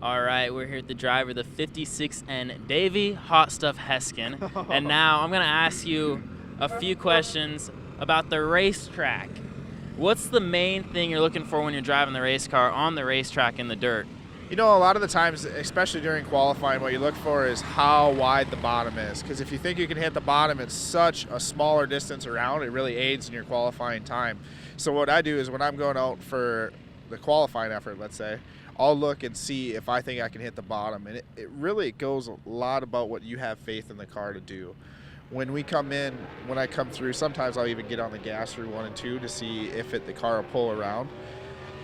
All right, we're here at the driver, the 56N Davey Hot Stuff Heskin. And now I'm going to ask you a few questions about the racetrack. What's the main thing you're looking for when you're driving the race car on the racetrack in the dirt? You know, a lot of the times, especially during qualifying, what you look for is how wide the bottom is. Because if you think you can hit the bottom at such a smaller distance around, it really aids in your qualifying time. So what I do is when I'm going out for the qualifying effort, let's say, I'll look and see if I think I can hit the bottom. And it really goes a lot about what you have faith in the car to do. When we come in, when I come through, sometimes I'll even get on the gas through 1 and 2 to see if the car will pull around.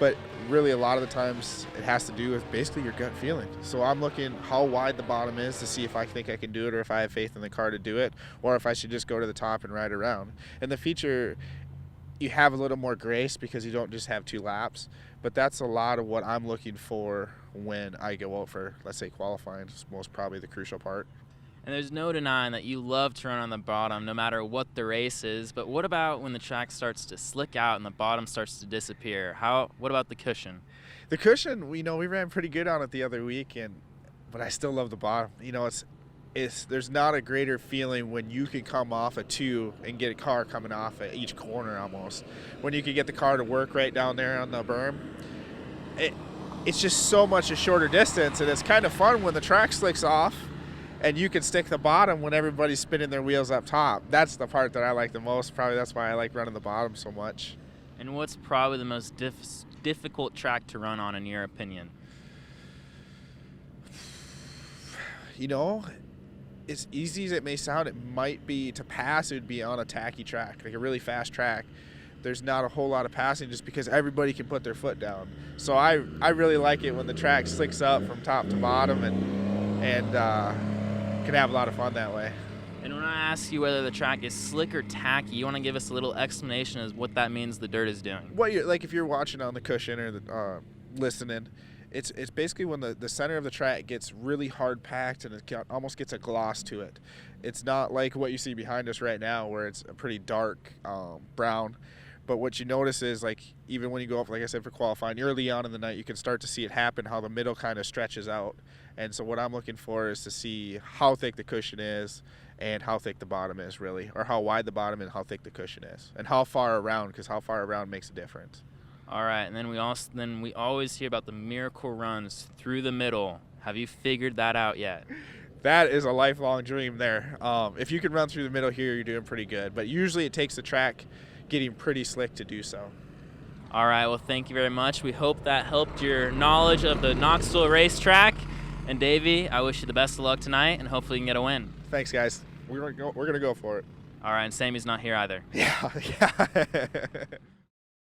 But really, a lot of the times, it has to do with basically your gut feeling. So I'm looking how wide the bottom is to see if I think I can do it, or if I have faith in the car to do it, or if I should just go to the top and ride around. And the feature, you have a little more grace because you don't just have 2 laps. But that's a lot of what I'm looking for when I go out for, let's say, qualifying. It's most probably the crucial part. And there's no denying that you love to run on the bottom no matter what the race is, but what about when the track starts to slick out and the bottom starts to disappear? What about the cushion? The cushion, we ran pretty good on it the other week, but I still love the bottom. You know, there's not a greater feeling when you can come off a 2 and get a car coming off at each corner almost. When you can get the car to work right down there on the berm. It's just so much a shorter distance, and it's kind of fun when the track slicks off and you can stick the bottom when everybody's spinning their wheels up top. That's the part that I like the most. Probably that's why I like running the bottom so much. And what's probably the most difficult track to run on, in your opinion? You know, as easy as it may sound, it might be to pass. It would be on a tacky track, like a really fast track. There's not a whole lot of passing just because everybody can put their foot down. So I really like it when the track slicks up from top to bottom and can have a lot of fun that way. And when I ask you whether the track is slick or tacky, you want to give us a little explanation as what that means the dirt is doing. Like if you're watching on the cushion or listening, it's basically when the center of the track gets really hard packed and it almost gets a gloss to it. It's not like what you see behind us right now where it's a pretty dark brown. But what you notice is, like, even when you go up, like I said, for qualifying, early on in the night, you can start to see it happen, how the middle kind of stretches out. And so what I'm looking for is to see how thick the cushion is and how thick the bottom is, really, or how wide the bottom and how thick the cushion is, and how far around, because how far around makes a difference. All right, and then we always hear about the miracle runs through the middle. Have you figured that out yet? That is a lifelong dream there. If you can run through the middle here, you're doing pretty good. But usually it takes the track getting pretty slick to do so. All right, well, thank you very much. We hope that helped your knowledge of the Knoxville racetrack. And Davey, I wish you the best of luck tonight, and hopefully you can get a win. Thanks, guys. We're gonna go for it. All right, and Sammy's not here either. Yeah.